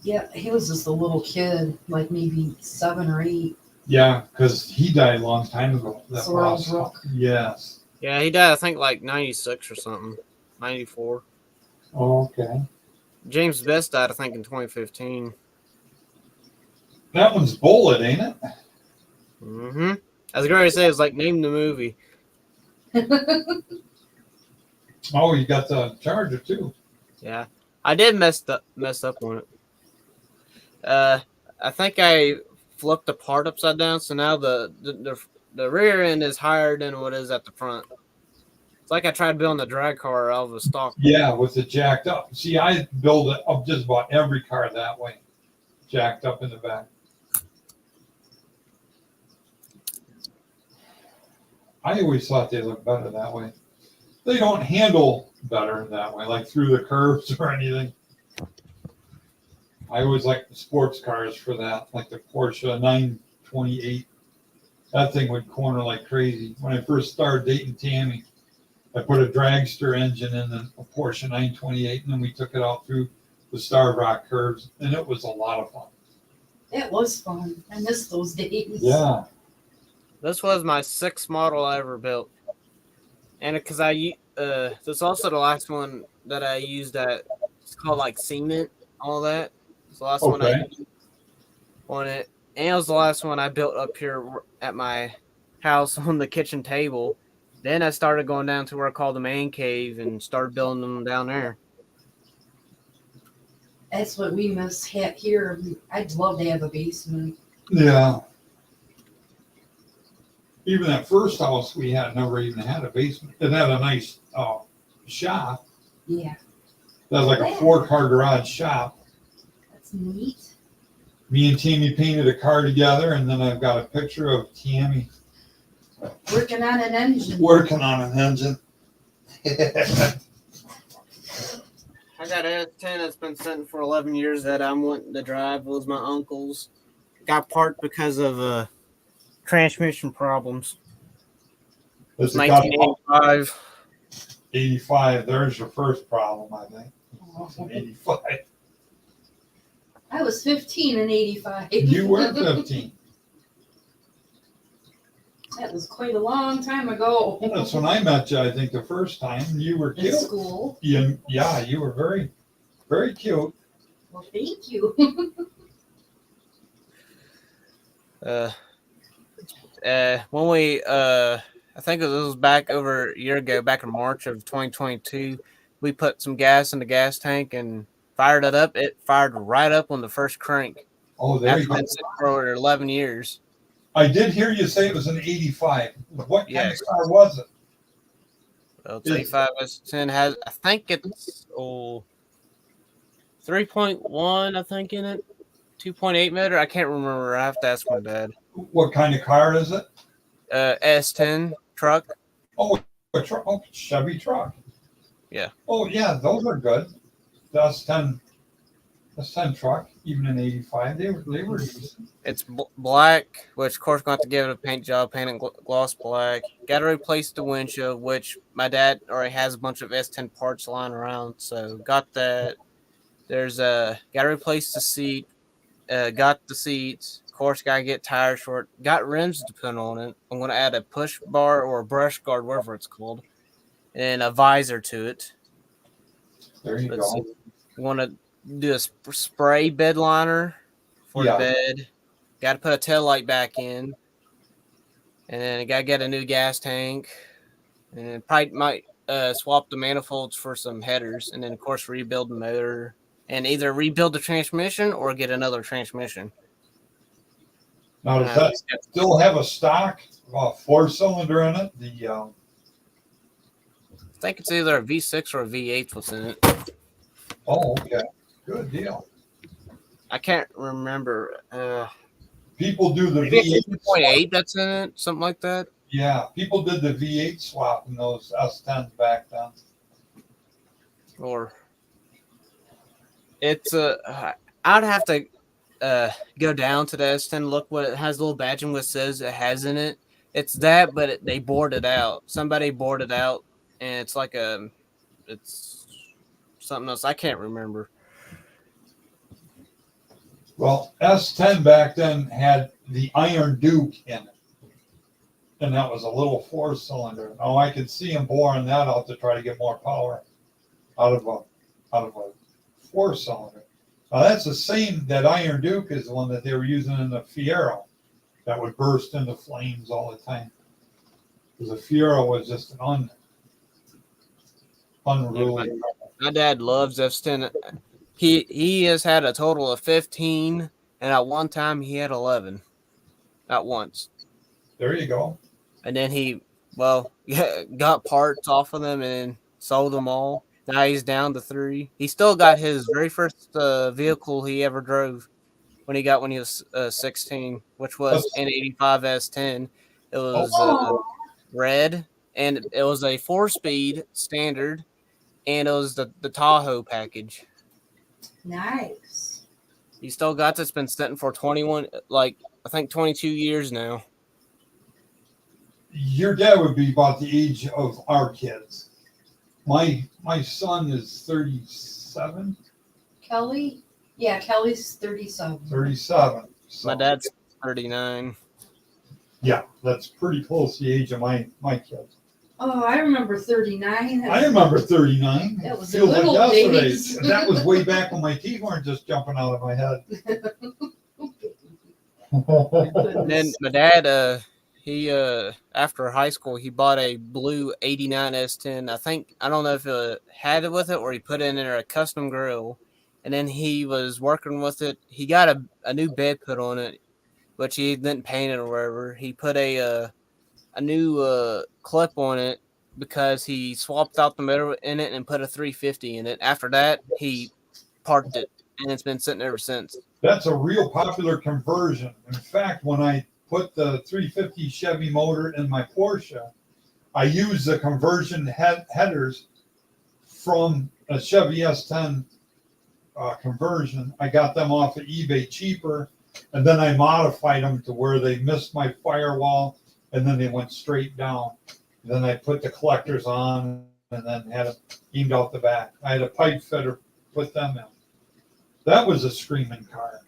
Speaker 2: Yeah, he was just a little kid, like maybe 7 or 8.
Speaker 3: yeah, because he died a long time ago. That
Speaker 2: Sorrel
Speaker 3: Ross-
Speaker 2: Brook.
Speaker 3: Yes.
Speaker 1: Yeah, he died, I think, like 96 or something. 94.
Speaker 3: Oh, okay.
Speaker 1: James Best died, I think, in 2015.
Speaker 3: That one's Bullet, ain't it?
Speaker 1: Mm-hmm. I was going to say, it's like, name the movie.
Speaker 3: Oh, you got the Charger too.
Speaker 1: Yeah. I did mess up on it. I think I flipped the part upside down, so now the rear end is higher than what is at the front. It's like I tried building a drag car out of a stock.
Speaker 3: Yeah, with it jacked up. See, I build it up just about every car that way, jacked up in the back. I always thought they looked better that way. They don't handle better that way, like through the curves or anything. I always like the sports cars for that, like the Porsche 928. That thing would corner like crazy. When I first started dating Tammy, I put a dragster engine in a Porsche 928, and then we took it out through the Starved Rock curves, and it was a lot of fun.
Speaker 2: That was fun. I miss those days.
Speaker 3: Yeah.
Speaker 1: This was my sixth model I ever built, and because this is also the last one that I used that it's called like cement, all that. It's the last one I
Speaker 3: Okay.
Speaker 1: used on it, and it was the last one I built up here at my house on the kitchen table. Then I started going down to where I call the man cave and started building them down there.
Speaker 2: That's what we miss here. I'd love to have a basement.
Speaker 3: Yeah. Even that first house we had never even had a basement. It had a nice shop.
Speaker 2: Yeah,
Speaker 3: That was like a 4-car garage shop.
Speaker 2: that's neat.
Speaker 3: Me and Tammy painted a car together, and then I've got a picture of Tammy
Speaker 2: Working on an engine.
Speaker 3: working on an engine.
Speaker 1: I got a S10 that's been sitting for 11 years that I'm wanting to drive. It was my uncle's. Got parked because of transmission problems.
Speaker 3: It's
Speaker 1: It's
Speaker 3: a got
Speaker 1: 1985.
Speaker 3: 85. There's your first problem, I think. 85.
Speaker 2: I was 15 in 85.
Speaker 3: You were 15.
Speaker 2: That was quite a long time ago.
Speaker 3: That's when I met you, I think, the first time. You were
Speaker 2: In
Speaker 3: cute.
Speaker 2: school.
Speaker 3: Yeah, you were very, very cute.
Speaker 2: Well, thank you.
Speaker 1: When we I think it was back over a year ago, back in March of 2022, we put some gas in the gas tank and fired it up. It fired right up on the first crank.
Speaker 3: Oh, there you
Speaker 1: After
Speaker 3: go.
Speaker 1: been sitting for over 11 years.
Speaker 3: I did hear you say it was an 85. What kind
Speaker 1: Yes.
Speaker 3: of car was it?
Speaker 1: Well, 85 S10 has, I think it's 3.1, I think, in it. 2.8 meter. I can't remember. I have to ask my dad.
Speaker 3: What kind of car is it?
Speaker 1: S10 truck.
Speaker 3: Oh, a truck. Oh, Chevy truck.
Speaker 1: Yeah.
Speaker 3: Oh, yeah, those are good. The S10 truck, even in 85, they were decent.
Speaker 1: It's black, which of course got to give it a paint job, painted gloss black. Got to replace the windshield, which my dad already has a bunch of S10 parts lying around, so got that. There's got to replace the seat. Got the seats. Of course, got to get tires for it. Got rims to put on it. I'm going to add a push bar or a brush guard, whatever it's called, and a visor to it.
Speaker 3: There you
Speaker 1: Let's
Speaker 3: go.
Speaker 1: see. We want to do a spray bed liner for the bed. Got to put a tail light back in. And then I got to get a new gas tank. And probably might swap the manifolds for some headers. And then, of course, rebuild the motor. And either rebuild the transmission or get another transmission.
Speaker 3: Now, does that still have a stock 4-cylinder in it?
Speaker 1: I think it's either a V6 or a V8 what's in it.
Speaker 3: Oh, okay. Good deal.
Speaker 1: I can't remember.
Speaker 3: People do the
Speaker 1: Maybe
Speaker 3: V8.
Speaker 1: 2.8 that's in it, something like that.
Speaker 3: Yeah, people did the V8 swap in those S10s back then.
Speaker 1: Or it's I'd have to go down to the S10, look what it has, a little badging what says it has in it. It's that, but they bored it out. Somebody bored it out, and it's like it's something else. I can't remember.
Speaker 3: Well, S10 back then had the Iron Duke in it. And that was a little 4-cylinder. Now I could see them boring that out to try to get more power out of a 4-cylinder. Now that's the same, that Iron Duke is the one that they were using in the Fiero that would burst into flames all the time. Because the Fiero was just an unruly.
Speaker 1: My dad loves S10. He has had a total of 15, and at one time he had 11 at once.
Speaker 3: There you go.
Speaker 1: And then he got parts off of them and sold them all. Now he's down to 3. He still got his very first vehicle he ever drove when he was 16, which was an 85 S10. It was red, and it was a 4-speed standard, and it was the Tahoe package.
Speaker 2: Nice.
Speaker 1: He still got this, been sitting for 21, I think 22 years now.
Speaker 3: Your dad would be about the age of our kids. My son is 37.
Speaker 2: Kelly? Yeah, Kelly's 37.
Speaker 3: 37. So,
Speaker 1: My dad's 39.
Speaker 3: yeah, that's pretty close to the age of my kids.
Speaker 2: Oh, I remember 39.
Speaker 3: I remember 39.
Speaker 2: That was
Speaker 3: Feels
Speaker 2: the little
Speaker 3: like yesterday.
Speaker 2: days.
Speaker 3: That was way back when my teeth weren't just jumping out of my head.
Speaker 1: And then my dad, he after high school, he bought a blue '89 S10. I don't know if it had it with it or he put in there a custom grill. And then he was working with it. He got a new bed put on it, which he didn't paint it or whatever. He put a new clip on it because he swapped out the motor in it and put a 350 in it. After that, he parked it, and it's been sitting ever since.
Speaker 3: That's a real popular conversion. In fact, when I put the 350 Chevy motor in my Porsche, I used the conversion headers from a Chevy S10 conversion. I got them off of eBay cheaper, and then I modified them to where they missed my firewall, and then they went straight down. And then I put the collectors on, and then had it aimed out the back. I had a pipe fitter put them in. That was a screaming car.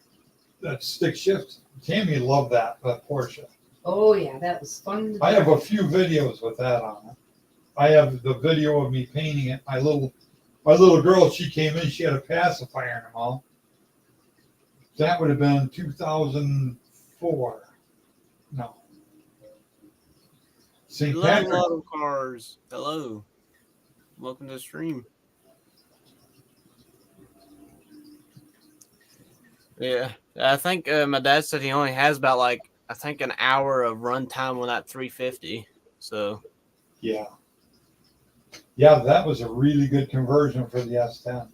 Speaker 3: That stick shift. Tammy loved that Porsche.
Speaker 2: Oh, yeah, that was fun.
Speaker 3: I have a few videos with that on it. I have the video of me painting it. My little girl, she came in, she had a pacifier in her mouth. That would have been 2004. No. St.
Speaker 1: Hello,
Speaker 3: Patrick.
Speaker 1: Lotto Cars. Hello. Welcome to the stream. Yeah, I think my dad said he only has about an hour of run time on that 350. So
Speaker 3: Yeah. Yeah, that was a really good conversion for the S10.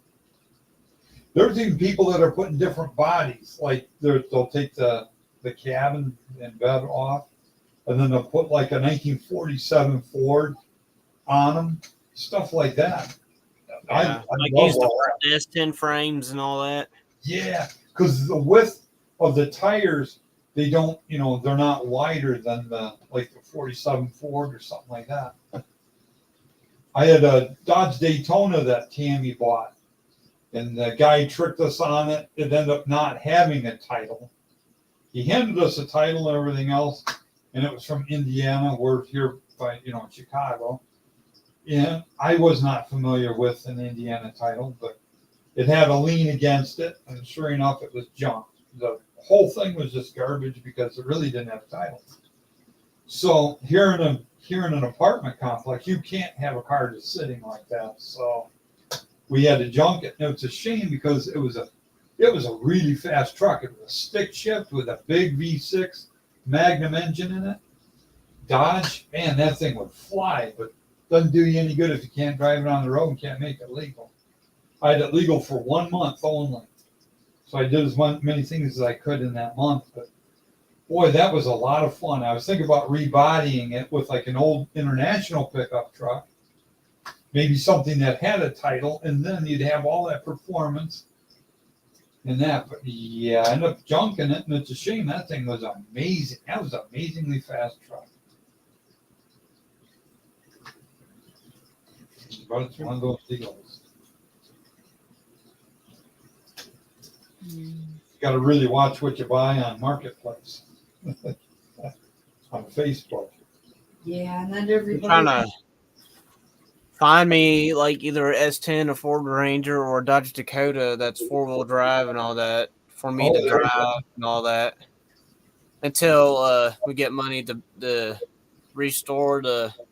Speaker 3: There's even people that are putting different bodies. Like they'll take the cabin and bed off, and then they'll put like a 1947 Ford on them. Stuff like that.
Speaker 1: yeah,
Speaker 3: I
Speaker 1: use
Speaker 3: love all
Speaker 1: the S10 frames and all that.
Speaker 3: Yeah, because the width of the tires, they don't, they're not wider than the 47 Ford or something like that. I had a Dodge Daytona that Tammy bought, and the guy tricked us on it. It ended up not having a title. He handed us a title and everything else, and it was from Indiana. We're here by, in Chicago. And I was not familiar with an Indiana title, but it had a lien against it, and sure enough, it was junk. The whole thing was just garbage because it really didn't have a title. So here in an apartment complex, you can't have a car just sitting like that. So we had to junk it. And it's a shame because it was a really fast truck. It was a stick shift with a big V6 Magnum engine in it. Dodge, man, that thing would fly, but doesn't do you any good if you can't drive it on the road and can't make it legal. I had it legal for 1 month only. So I did as many things as I could in that month. But boy, that was a lot of fun. I was thinking about rebodying it with like an old international pickup truck, maybe something that had a title, and then you'd have all that performance and that. But yeah, I ended up junking it, and it's a shame. That thing was amazing. That was an amazingly fast truck. But it's one of those deals. You got to really watch what you buy on Marketplace, on Facebook.
Speaker 2: Yeah, and then
Speaker 1: I'm
Speaker 2: everybody.
Speaker 1: trying to find me like either an S10, a Ford Ranger, or a Dodge Dakota that's 4-wheel drive and all that for me to drive and all that until we get money to restore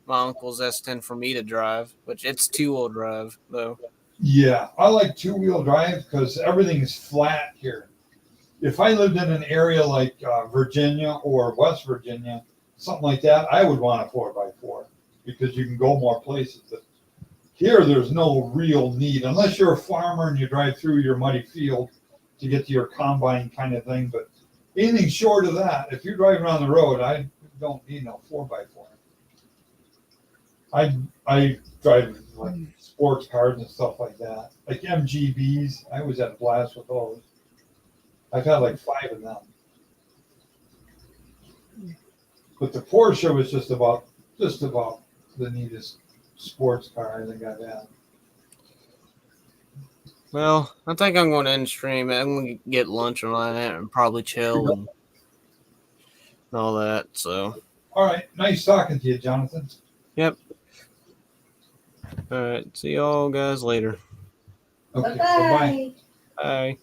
Speaker 1: my uncle's S10 for me to drive, which it's 2-wheel drive though.
Speaker 3: Yeah, I like 2-wheel drive because everything is flat here. If I lived in an area like Virginia or West Virginia, something like that, I would want a 4x4 because you can go more places. But here, there's no real need unless you're a farmer and you drive through your muddy field to get to your combine kind of thing. But anything short of that, if you're driving on the road, I don't need no 4x4. I drive like sports cars and stuff like that, like MGBs. I always had a blast with those. I've had like 5 of them. But the Porsche was just about the neatest sports car I think I've had.
Speaker 1: Well, I think I'm going to end stream. I'm going to get lunch and all that and probably chill and all that. So,
Speaker 3: All right. Nice talking to you, Jonathan.
Speaker 1: yep. All right. See y'all guys later.
Speaker 3: Okay.
Speaker 2: Bye-bye.
Speaker 3: Bye-bye.
Speaker 1: Bye.